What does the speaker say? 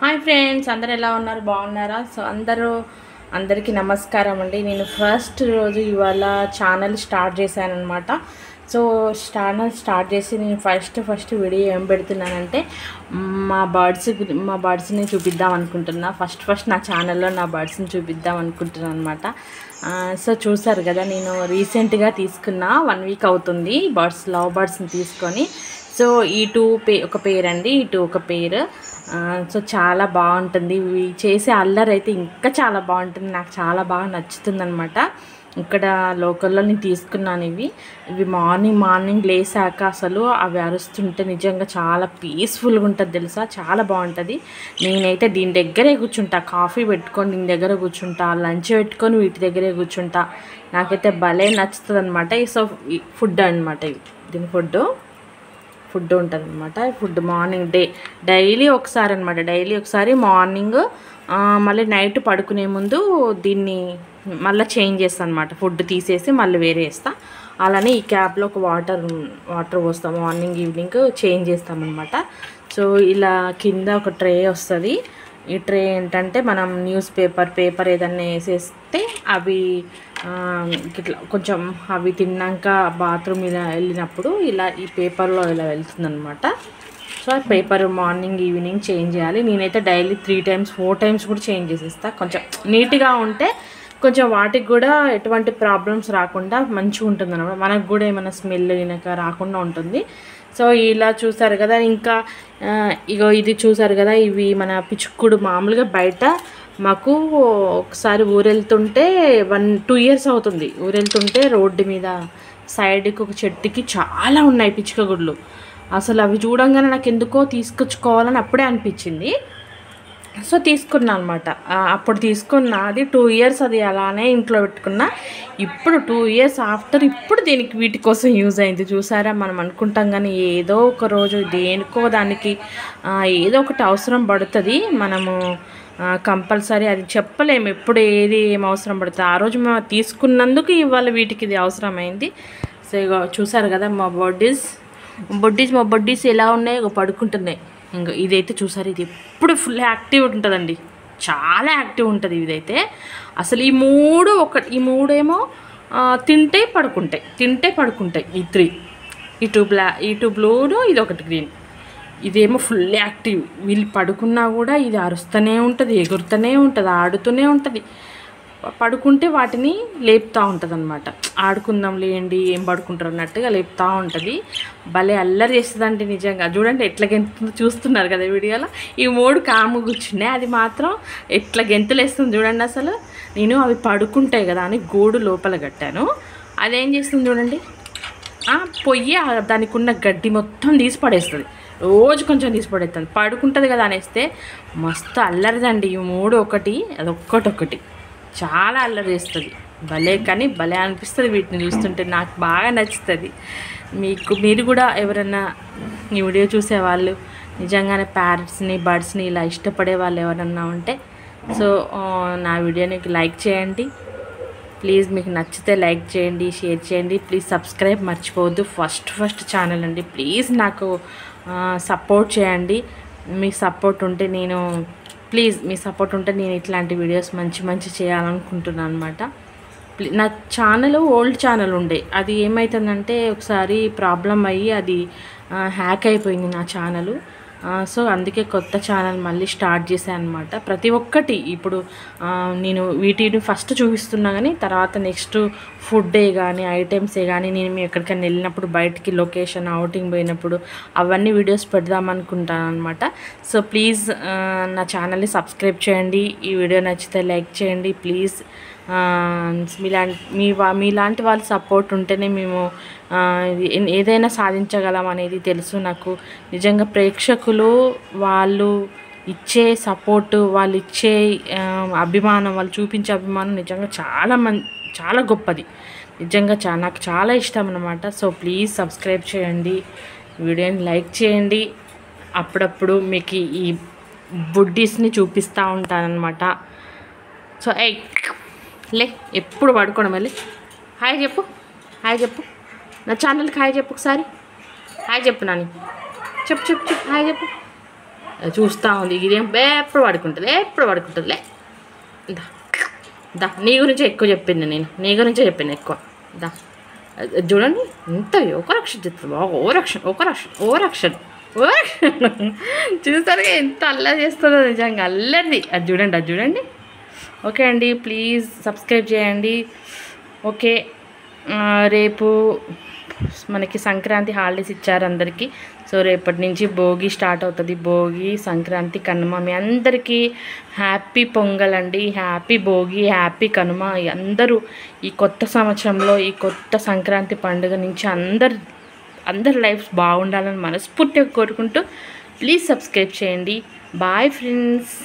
Hi friends, అందరు ఎలా ఉన్నారు? బాగున్నారా? సో అందరికీ నమస్కారం అండి. నేను ఫస్ట్ రోజు ఇవాళ ఛానల్ స్టార్ట్ చేశాను అనమాట. సో ఛానల్ స్టార్ట్ చేసి నేను ఫస్ట్ వీడియో ఏం పెడుతున్నానంటే మా బర్డ్స్ని చూపిద్దాం అనుకుంటున్నా. ఫస్ట్ నా ఛానల్లో నా బర్డ్స్ని చూపిద్దాం అనుకుంటున్నాను అనమాట. సో చూసారు కదా, నేను రీసెంట్గా తీసుకున్న 1 వీక్ అవుతుంది లవ్ బర్డ్స్ని తీసుకొని. సో ఒక పేర్ అండి, ఇటు ఒక పేరు. సో చాలా బాగుంటుంది. ఇవి చేసే అల్లరి అయితే ఇంకా చాలా బాగుంటుంది. నాకు చాలా బాగా నచ్చుతుంది అనమాట. ఇక్కడ లోకల్లో నేను తీసుకున్నాను. ఇవి మార్నింగ్ లేసాక అసలు అవి అరుస్తుంటే నిజంగా చాలా పీస్ఫుల్గా ఉంటుంది తెలుసా, చాలా బాగుంటుంది. నేనైతే దీని దగ్గరే కూర్చుంటా, కాఫీ పెట్టుకొని దీని దగ్గర కూర్చుంటా, లంచ్ పెట్టుకొని వీటి దగ్గరే కూర్చుంటా. నాకైతే భలే నచ్చుతుంది అనమాట. సో ఫుడ్ అనమాట, దీని ఫుడ్ ఉంటుంది అనమాట. ఫుడ్ మార్నింగ్ డైలీ ఒకసారి అనమాట. డైలీ ఒకసారి మార్నింగ్, మళ్ళీ నైట్ పడుకునే ముందు దీన్ని మళ్ళీ చేంజ్ చేస్తాను అనమాట. ఫుడ్ తీసేసి మళ్ళీ వేరే వేస్తా. అలానే ఈ క్యాప్లో ఒక వాటర్ పోస్తాం, మార్నింగ్ ఈవినింగ్ చేంజ్ చేస్తామన్నమాట. సో ఇలా కింద ఒక ట్రే వస్తుంది. ఈ ట్రే ఏంటంటే మనం న్యూస్ పేపర్ ఏదన్నా వేసేస్తే అవి ఇట్లా కొంచెం అవి తిన్నాక బాత్రూమ్ ఇలా వెళ్ళినప్పుడు ఇలా ఈ పేపర్లో ఇలా వెళ్తుందనమాట. సో ఆ పేపర్ మార్నింగ్ ఈవినింగ్ చేంజ్ చేయాలి. నేనైతే డైలీ 3 times 4 times కూడా చేంజ్ చేసేస్తాను. కొంచెం నీట్గా ఉంటే కొంచెం వాటికి కూడా ఎటువంటి ప్రాబ్లమ్స్ రాకుండా మంచిగా ఉంటుంది అన్నమాట. మనకు కూడా ఏమైనా స్మెల్ వినక రాకుండా ఉంటుంది. సో ఇలా చూసారు కదా. ఇంకా ఇది చూసారు కదా, ఇవి మన పిచ్చుకుడు మామూలుగా బయట మాకు ఒకసారి ఊరెళ్తుంటే 1-2 years అవుతుంది. ఊరెళ్తుంటే రోడ్డు మీద సైడ్కి ఒక చెట్టుకి చాలా ఉన్నాయి పిచ్చుకగుడ్లు. అసలు అవి చూడంగానే నాకు ఎందుకో తీసుకొచ్చుకోవాలని అప్పుడే అనిపించింది. సో తీసుకున్నా అనమాట. అప్పుడు తీసుకున్న అది 2 years అది అలానే ఇంట్లో పెట్టుకున్నా. ఇప్పుడు 2 years ఆఫ్టర్ ఇప్పుడు వీటి కోసం యూజ్ అయింది. చూసారా, మనం అనుకుంటాం కానీ ఏదో ఒక రోజు దేనికో దానికి ఏదో ఒకటి అవసరం పడుతుంది. మనము కంపల్సరీ అది చెప్పలేము ఎప్పుడు ఏం అవసరం పడుతుంది. ఆ రోజు మేము తీసుకున్నందుకు ఇవాళ వీటికి ఇది అవసరమైంది. సో ఇక చూసారు కదా, మా బొడ్డీస్ ఎలా ఉన్నాయో పడుకుంటున్నాయి. ఇంకా ఇదైతే చూసారు, ఇది ఎప్పుడు ఫుల్ యాక్టివ్ ఉంటుందండి, చాలా యాక్టివ్ ఉంటుంది ఇదైతే. అసలు ఈ మూడేమో తింటే పడుకుంటాయి. ఈ 3, ఇటు బ్లూను, ఇది ఒకటి గ్రీన్. ఇదేమో ఫుల్ యాక్టివ్. వీళ్ళు పడుకున్నా కూడా ఇది అరుస్తూనే ఉంటుంది, ఎగురుతూనే ఉంటుంది, ఆడుతూనే ఉంటుంది. పడుకుంటే వాటిని లేపుతూ ఉంటుంది అనమాట. ఆడుకుందాం లేండి, ఏం పడుకుంటారు అన్నట్టుగా లేపుతూ ఉంటుంది. భలే అల్లరి చేస్తుందండి నిజంగా. చూడండి ఎట్లా గెంతుందో, చూస్తున్నారు కదా వీడియోలో. ఈ 3 కాము కూర్చున్నాయి, అది మాత్రం ఎట్లా గెంతులు వేస్తుంది చూడండి. అసలు నేను అవి పడుకుంటాయి కదా అని గూడు లోపల కట్టాను. అదేం చేస్తుంది చూడండి, పొయ్యి దానికి ఉన్న గడ్డి మొత్తం తీసి పడేస్తుంది. రోజు కొంచెం తీసి పడేస్తుంది. పడుకుంటుంది కదా అనేస్తే మస్తు అల్లరిదండి. ఈ 3 ఒకటి, అదొక్కటి చాలా అల్లరి చేస్తుంది. భలే అనిపిస్తుంది వీటిని చూస్తుంటే. నాకు బాగా నచ్చుతుంది. మీరు కూడా ఎవరన్నా ఈ వీడియో చూసేవాళ్ళు నిజంగానే ప్యారెట్స్ని బర్డ్స్ని ఇలా ఇష్టపడే వాళ్ళు ఎవరన్నా ఉంటే సో నా వీడియోని లైక్ చేయండి ప్లీజ్. మీకు నచ్చితే లైక్ చేయండి, షేర్ చేయండి. ప్లీజ్ సబ్స్క్రైబ్ మర్చిపోవద్దు. ఫస్ట్ ఛానల్ అండి. ప్లీజ్ నాకు సపోర్ట్ చేయండి. మీ సపోర్ట్ ఉంటే నేను ఇట్లాంటి వీడియోస్ మంచి చేయాలనుకుంటున్నాను అనమాట. నా ఛానల్ ఓల్డ్ ఛానల్ ఉండే, అది ఏమవుతుందంటే ఒకసారి ప్రాబ్లం అయ్యి అది హ్యాక్ అయిపోయింది నా ఛానల్. సో అందుకే కొత్త ఛానల్ మళ్ళీ స్టార్ట్ చేశాను అనమాట. ప్రతి ఒక్కటి ఇప్పుడు నేను వీటిని ఫస్ట్ చూపిస్తున్నా, కానీ తర్వాత నెక్స్ట్ ఫుడ్డే కానీ ఐటమ్సే కానీ నేను ఎక్కడికైనా వెళ్ళినప్పుడు బయటికి లొకేషన్ అవుటింగ్ పోయినప్పుడు అవన్నీ వీడియోస్ పెడదామనుకుంటాను అనమాట. సో ప్లీజ్ నా ఛానల్ని సబ్స్క్రైబ్ చేయండి. ఈ వీడియో నచ్చితే లైక్ చేయండి ప్లీజ్. మీలాంటి వాళ్ళ సపోర్ట్ ఉంటేనే మేము ఏదైనా సాధించగలం అనేది తెలుసు నాకు. నిజంగా ప్రేక్షకులు వాళ్ళు ఇచ్చే సపోర్టు, వాళ్ళు ఇచ్చే అభిమానం, వాళ్ళు చూపించే అభిమానం నిజంగా చాలా గొప్పది. నిజంగా నాకు చాలా ఇష్టం అన్నమాట. సో ప్లీజ్ సబ్స్క్రైబ్ చేయండి, వీడియోని లైక్ చేయండి. అప్పుడప్పుడు మీకు ఈ బుడ్డీస్ని చూపిస్తూ ఉంటానన్నమాట. సో ఎప్పుడు పడుకోవడం. మళ్ళీ హాయ్ చెప్పు నా ఛానల్కి హాయ్ చెప్పు ఒకసారి. హాయ్ చెప్పు నాని, చెప్పు హాయ్ చెప్పు. చూస్తూ ఉంది. ఇదేం ఎప్పుడు పడుకుంటుందిలే. దా దా, నీ గురించి ఎక్కువ చెప్పింది, నేను నీ గురించే చెప్పింది ఎక్కువ. దా చూడండి ఎంత ఓవరాక్షన్ చెప్తుంది, ఓవరాక్షన్ చూస్తారుగా ఎంత అల్లరి చేస్తుందో, నిజంగా అల్లరిది. అది చూడండి. ఓకే అండి, ప్లీజ్ సబ్స్క్రైబ్ చేయండి. ఓకే, రేపు మనకి సంక్రాంతి హాలిడేస్ ఇచ్చారు అందరికీ. సో రేపటి నుంచి భోగి స్టార్ట్ అవుతుంది. భోగి, సంక్రాంతి, కనుమ. మీ అందరికీ హ్యాపీ పొంగల్ అండి, హ్యాపీ భోగి, హ్యాపీ కనుమ. అందరూ ఈ కొత్త సంవత్సరంలో, ఈ కొత్త సంక్రాంతి పండుగ నుంచి అందరి లైఫ్స్ బాగుండాలని మనస్ఫూర్తిగా కోరుకుంటూ ప్లీజ్ సబ్స్క్రైబ్ చేయండి. Bye friends.